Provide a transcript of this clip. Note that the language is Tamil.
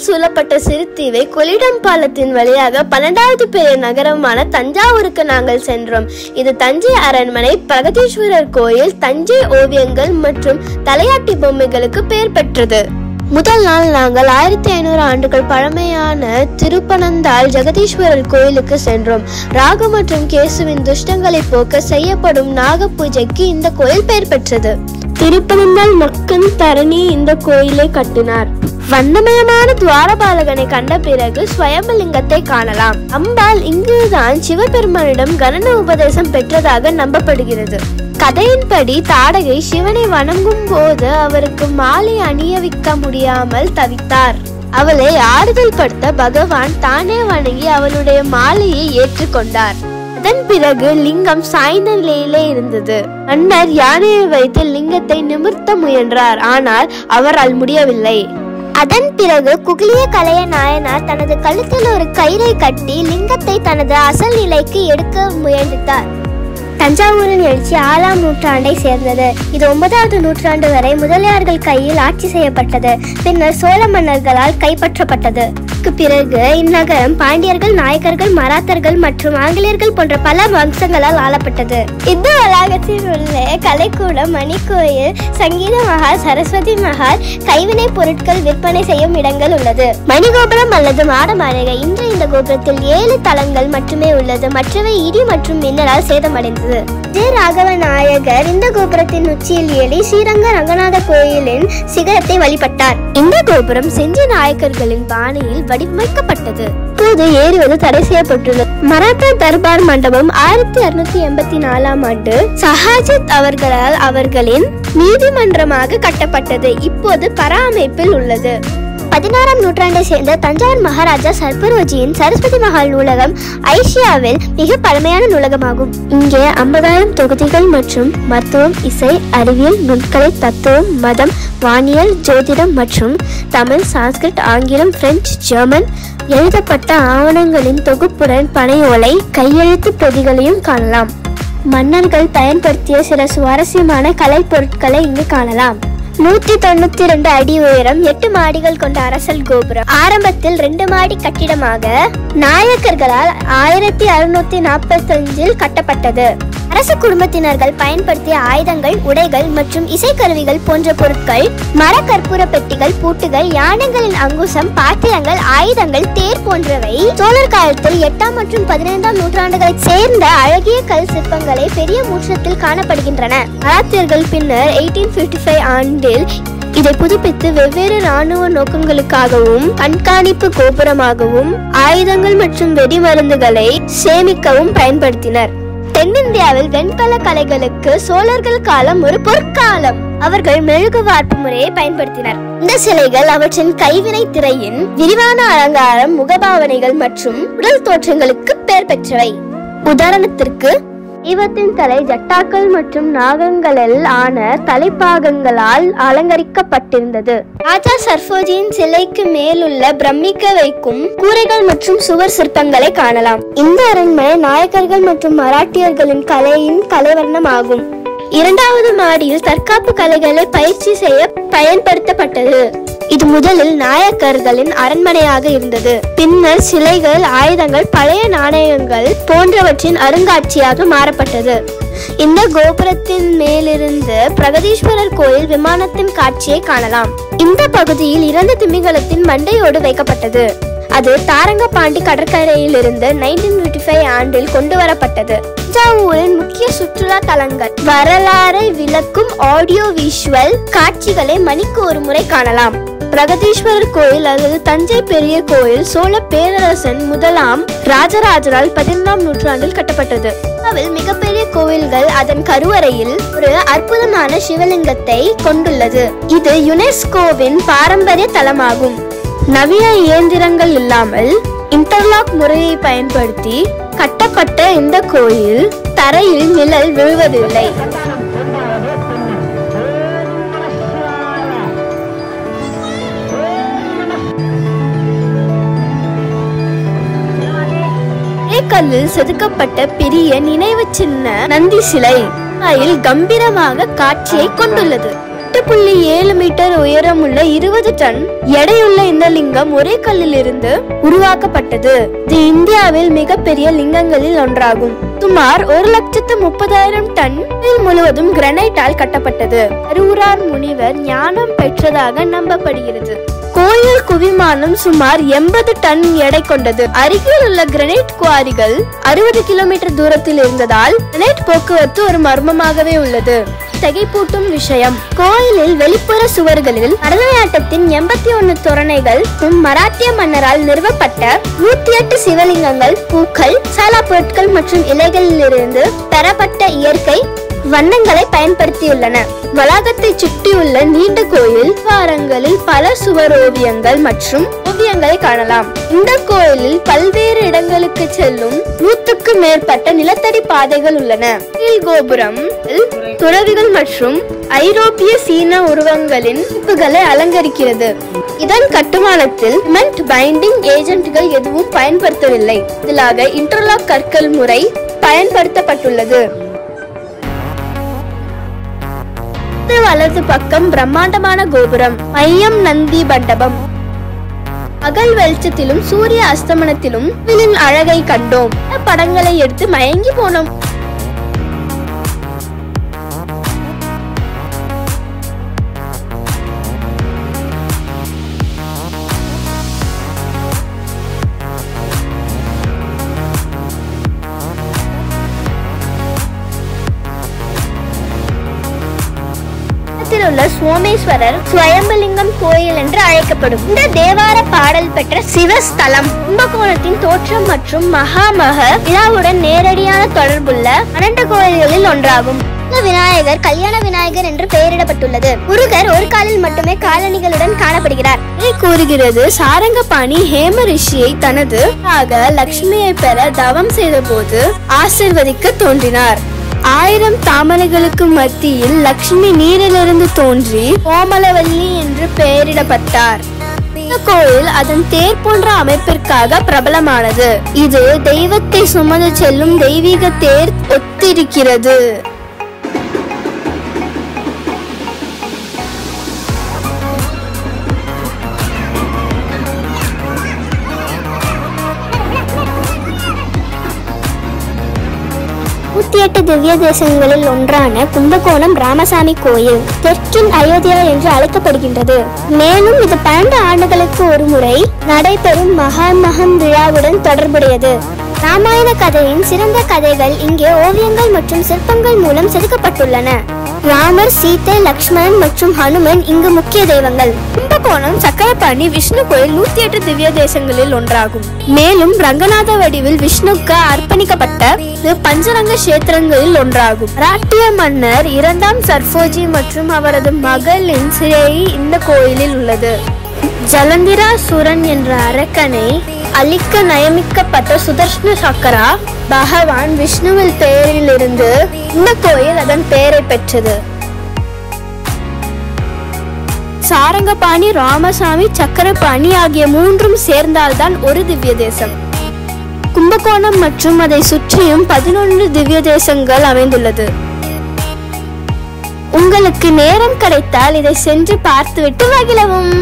கடலால் சூழப்பட்ட சிறுத்தீவை கொள்ளிடம் பாலத்தின் வழியாக 12வது பெரிய நகரமான தஞ்சாவூருக்கு நாங்கள் சென்றோம். இது தஞ்சை அரண்மனை, பிரகதீஸ்வரர் கோயில், தஞ்சை ஓவியங்கள் மற்றும் தலையாட்டி பொம்மைகளுக்கு பெயர் பெற்றது. முதல் நாள் நாங்கள் 1500 ஆண்டுகள் பழமையான திருப்பனந்தாள் ஜெகதீஸ்வரர் கோயிலுக்கு சென்றோம். ராகு மற்றும் கேசுவின் துஷ்டங்களை போக்க செய்யப்படும் நாக பூஜைக்கு இந்த கோயில் பெயர் பெற்றது. திருப்பனந்தாள் மக்கன் தரணி இந்த கோயிலை கட்டினார். வண்ணமயமான துவாரபாலகனை கண்ட பிறகு ஸ்வயம்பலிங்கத்தை காணலாம். அம்பாள் இங்குதான் சிவபெருமானிடம் கணன உபதேசம் பெற்றதாக நம்பப்படுகிறது. கதையின்படி தாடகை சிவனை வணங்கும் போது அவருக்கு மாலை அணியவிக்க முடியாமல் தவித்தார். அவளை ஆறுதல் படுத்த பகவான் தானே வணங்கி அவளுடைய மாலையை ஏற்றுக்கொண்டார். அதன் பிறகு லிங்கம் சாய்ந்த நிலையிலே இருந்தது. மன்னர் யானையை வைத்து லிங்கத்தை நிமிர்த்த முயன்றார். ஆனால் அவரால் முடியவில்லை. அதன் பிறகு குகிலிய கலைய நாயனார் தனது கழுத்தில் ஒரு கயிறை கட்டி லிங்கத்தை தனது அசல் நிலைக்கு எடுக்க முயன்றார். தஞ்சாவூரின் எழுச்சி 6ஆம் நூற்றாண்டை சேர்ந்தது. இது 9வது நூற்றாண்டு வரை முதலியார்கள் கையில் ஆட்சி செய்யப்பட்டது. பின்னர் சோழ மன்னர்களால் கைப்பற்றப்பட்டது. பிறகு இந்நகரம் பாண்டியர்கள், நாயக்கர்கள், மராத்தர்கள் மற்றும் ஆங்கிலேயர்கள் போன்ற பல வம்சங்களால் ஆளப்பட்டது. இந்த வளாகத்தில் உள்ள கலைக்கூடம், மணிக்கோயில், சங்கீத மஹால், சரஸ்வதி மஹால், கைவினை பொருட்கள் விற்பனை செய்யும் இடங்கள் உள்ளது. மணிகோபுரம் அல்லது மாட மாளிகை. இன்று இந்த கோபுரத்தில் 7 தளங்கள் மட்டுமே உள்ளது. மற்றவை இடி மற்றும் மின்னலால் சேதமடைந்தது. ராகவ நாயகர் இந்த கோபுரத்தின் உச்சியில் ஏறி ஸ்ரீரங்க ரங்கநாத கோயிலின் சிகரத்தை வழிபட்டார். இந்த கோபுரம் செஞ்சி நாயக்கர்களின் பாணியில் வடிவமைக்கப்பட்டது. இப்போது ஏறுவது தடை செய்யப்பட்டுள்ளது. மராத்தா தர்பார் மண்டபம் 1684ஆம் ஆண்டு சஹாஜத் அவர்களால் அவர்களின் நீதிமன்றமாக கட்டப்பட்டது. இப்போது பராமரிப்பில் உள்ளது. 16ஆம் நூற்றாண்டை சேர்ந்த தஞ்சாவூர் மகாராஜா சர்பரோஜியின் சரஸ்வதி மஹால் நூலகம் ஐசியாவில் மிக பழமையான நூலகமாகும். இங்கே 50,000 தொகுதிகள் மற்றும் மருத்துவம், இசை, அறிவியல், நுண்கலை, தத்துவம், மதம், வானியல், ஜோதிடம் மற்றும் தமிழ், சான்ஸ்கிரிட், ஆங்கிலம், பிரெஞ்சு, ஜெர்மன் எழுதப்பட்ட ஆவணங்களின் தொகுப்புடன் பனையோலை, கையெழுத்து பிரதிகளையும் காணலாம். மன்னர்கள் பயன்படுத்திய சில சுவாரஸ்யமான கலை பொருட்களை இங்கு காணலாம். 192 அடி உயரம், 8 மாடிகள் கொண்ட அரசல் கோபுரம். ஆரம்பத்தில் 2 மாடி கட்டிடமாக நாயக்கர்களால் 1645இல் கட்டப்பட்டது. அரச குடும்பத்தினர்கள் பயன்படுத்திய ஆயுதங்கள், உடைகள் மற்றும் இசைக்கருவிகள் போன்ற பொருட்கள், மர கற்பூர பெட்டிகள், பூட்டுகள், யானைகளின் அங்குசம், பாத்திரங்கள், ஆயுதங்கள், தேர் போன்றவை சோழர் காலத்தில் 8ஆம் மற்றும் 15ஆம் நூற்றாண்டுகளை சேர்ந்த அழகிய கல் சிற்பங்களை பெரிய முற்றத்தில் காணப்படுகின்றன. மராத்தியர்கள் பின்னர் 1855 ஆண்டில் இதை புதுப்பித்து வெவ்வேறு இராணுவ நோக்கங்களுக்காகவும் கண்காணிப்பு கோபுரமாகவும் ஆயுதங்கள் மற்றும் வெடிமருந்துகளை சேமிக்கவும் பயன்படுத்தினர். தென்னிந்தியாவில் வெண்கல கலைகளுக்கு சோழர்கள் காலம் ஒரு பொற்காலம். அவர்கள் மெழுகு வார்ப்பு முறையை பயன்படுத்தினர். இந்த சிலைகள் அவற்றின் கைவினை திரையின் விரிவான அலங்காரம், முகபாவனைகள் மற்றும் உடல் தோற்றங்களுக்கு பெயர் பெற்றவை. உதாரணத்திற்கு தெய்வத்தின் தலை ஜட்டாக்கள் மற்றும் நாகங்களில் ஆன தலைப்பாகங்களால் அலங்கரிக்கப்பட்டிருந்தது. ராஜா சர்போஜியின் சிலைக்கு மேலுள்ள பிரமிக்க வைக்கும் கூரைகள் மற்றும் சுவர் சிற்பங்களை காணலாம். இந்த அரண்மனை நாயக்கர்கள் மற்றும் மராட்டியர்களின் கலையின் கலைவர்ணம் ஆகும். 2வது மாடியில் தற்காப்பு கலைகளை பயிற்சி செய்ய பயன்படுத்தப்பட்டது. இது முதலில் நாயக்கர்களின் அரண்மனையாக இருந்தது. பின்னர் சிலைகள், ஆயுதங்கள், பழைய நாணயங்கள் போன்றவற்றின் அருங்காட்சியாக மாறப்பட்டது. இந்த கோபுரத்தின் மேலிருந்து பிரகதீஸ்வரர் கோயில் விமானத்தின் காட்சியை காணலாம். இந்த பகுதியில் இறந்த திமிங்கலத்தின் மண்டையோடு வைக்கப்பட்டது. அது தாரங்கபாண்டி கடற்கரையில் இருந்து 1955 ஆண்டில் கொண்டு வரப்பட்டது. தஞ்சாவூரின் முக்கிய சுற்றுலா தலங்கள். வரலாறை விளக்கும் ஆடியோ விஷுவல் காட்சிகளை மணிக்கு ஒரு முறை காணலாம். பிரகதீஸ்வரர் கோயில் அல்லது தஞ்சை பெரிய கோயில் சோழ பேரரசன் 1ஆம் ராஜராஜனால் 11ஆம் நூற்றாண்டில் கட்டப்பட்டது. மிகப்பெரிய கோவில்கள் அதன் கருவறையில் ஒரு அற்புதமான சிவலிங்கத்தை கொண்டுள்ளது. இது யுனெஸ்கோவின் பாரம்பரிய தலமாகும். நவீன இயந்திரங்கள் இல்லாமல் இன்டர்லாக் முறையை பயன்படுத்தி கட்டப்பட்ட இந்த கோயில் தரையில் நிழல் விழுவதில்லை. கல்லில் செதுக்கப்பட்ட பெரிய நினைவு சின்ன நந்தி சிலை கம்பீரமாக காட்சியை கொண்டுள்ளது. 2.7 மீட்டர் உயரமுள்ள 20 டன் எடையுள்ள இந்த லிங்கம் ஒரே கல்லில் இருந்து உருவாக்கப்பட்டது. இது இந்தியாவில் மிகப்பெரிய லிங்கங்களில் ஒன்றாகும். சுமார் 1,30,000 டன் முழுவதும் கிரானைட்டால் கட்டப்பட்டது. கரூரார் முனிவர் ஞானம் பெற்றதாக நம்பப்படுகிறது. கோயில் குவிமானம் சுமார் 80 டன் எடை கொண்டது. அருகில் உள்ள கிரானைட் குவாரிகள் 60 கிலோமீட்டர் தூரத்தில் இருந்ததால் கிரானைட் போக்குவரத்து ஒரு மர்மமாகவே உள்ளது. திகைப்பூட்டும் விஷயம், கோயிலில் வெளிப்புற சுவர்களில் பரதநாட்டியத்தின் 81 தோரணைகள், மராத்திய மன்னரால் நிறுவப்பட்ட 108 சிவலிங்கங்கள், பூக்கள், சாலா பொருட்கள் மற்றும் இலைகளில் இருந்து பெறப்பட்ட இயற்கை வண்ணங்களை பயன்படுத்தியுள்ளன. வளாகத்தை சுற்றியுள்ள நீண்ட கோயில் வாரங்களில் பல சுவர் ஓவியங்கள் மற்றும் ஓவியங்களை காணலாம். இந்த கோயிலில் பல்வேறு இடங்களுக்கு செல்லும் 100க்கும் மேற்பட்ட நிலத்தடி பாதைகள் உள்ளன. கீழ் கோபுரம் துறவிகள் மற்றும் ஐரோப்பிய சீன உருவங்களின் குறிப்புகளை அலங்கரிக்கிறது. இதன் கட்டுமானத்தில் சிமெண்ட் பைண்டிங் ஏஜென்ட்கள் எதுவும் பயன்படுத்தவில்லை. பதிலாக இன்டர்லாக் கற்கள் முறை பயன்படுத்தப்பட்டுள்ளது. வலது பக்கம் பிரம்மாண்டமான கோபுரம், மையம் நந்தி மண்டபம். அகல் வெளிச்சத்திலும் சூரிய அஸ்தமனத்திலும் அழகை கண்டோம். படங்களை எடுத்து மயங்கி போனோம். உள்ள சோமேஸ்வரர் ஸ்வயம்பலிங்கம் கோயில் என்று அழைக்கப்படும். இந்த தேவார பாடல் பெற்ற சிவஸ்தலம் கும்பகோணத்தின் தோற்றம் மற்றும் மகாமக விழாவுடன் நேரடியான தொடர்புள்ள 12 கோயில்களில் ஒன்றாகும். விநாயகர் கல்யாண விநாயகர் என்று பெயரிடப்பட்டுள்ளது. முருகர் ஒரு காலில் மட்டுமே காலணிகளுடன் காணப்படுகிறார். கூறுகிறது சாரங்கபாணி ஹேம ரிஷியை தனது லட்சுமியை பெற தவம் செய்த போது ஆசிர்வதிக்க தோன்றினார். 1000 தாமரைகளுக்கு மத்தியில் லட்சுமி நீரிலிருந்து தோன்றி கோமலவல்லி என்று பெயரிடப்பட்டார். இந்த கோயில் அதன் தேர் போன்ற அமைப்பிற்காக பிரபலமானது. இது தெய்வத்தை சுமந்து செல்லும் தெய்வீக தேர் ஒத்திருக்கிறது. திவ்ய தேசங்களில் ஒன்றான கும்பகோணம் ராமசாமி கோயில் தெற்கின் அயோத்தியா என்று அழைக்கப்படுகின்றது. மேலும் இது 12 ஆண்டுகளுக்கு ஒரு முறை நடைபெறும் மகாமகம் விழாவுடன் தொடர்புடையது. ராமாயண கதையின் சிறந்த கதைகள் இங்கே ஓவியங்கள் மற்றும் சிற்பங்கள் மூலம் செதுக்கப்பட்டுள்ளன. ராமர், சீதை, லக்ஷ்மணன் மற்றும் ஹனுமன் இங்கு முக்கிய தெய்வங்கள். கும்பகோணம் சக்கரபாணி விஷ்ணு கோயில் 108 திவ்ய தேசங்களில் ஒன்றாகும். மேலும் ரங்கநாத வடிவில் விஷ்ணுக்கு அர்ப்பணிக்கப்பட்ட பஞ்சரங்க கஷேத்திரங்களில் ஒன்றாகும். மராட்டிய மன்னர் 2ஆம் சர்போஜி மற்றும் அவரது மகளின் சிலை இந்த கோயிலில் உள்ளது. ஜலந்திராசுரன் என்ற அரக்கனை அழிக்க நியமிக்கப்பட்ட சுதர்ஷன சக்கரா பகவான் விஷ்ணுவில் பெயரிலிருந்து இந்த கோயில் அதன் பெயரை பெற்றது. சாரங்கபாணி, ராமசாமி, சக்கரபாணி ஆகிய 3ம் சேர்ந்தால்தான் ஒரு திவ்ய தேசம். கும்பகோணம் மற்றும் அதை சுற்றியும் 11 திவ்ய தேசங்கள் அமைந்துள்ளது. உங்களுக்கு நேரம் கிடைத்தால் இதை சென்று பார்த்துவிட்டு மகிழவும்.